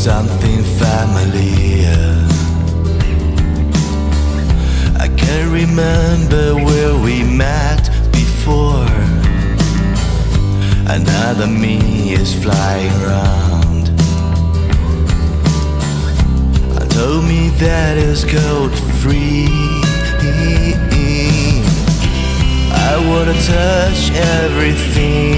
something familiar. I can't remember where we met before. Another me is flying around and told me that it's gold free. I wanna touch everything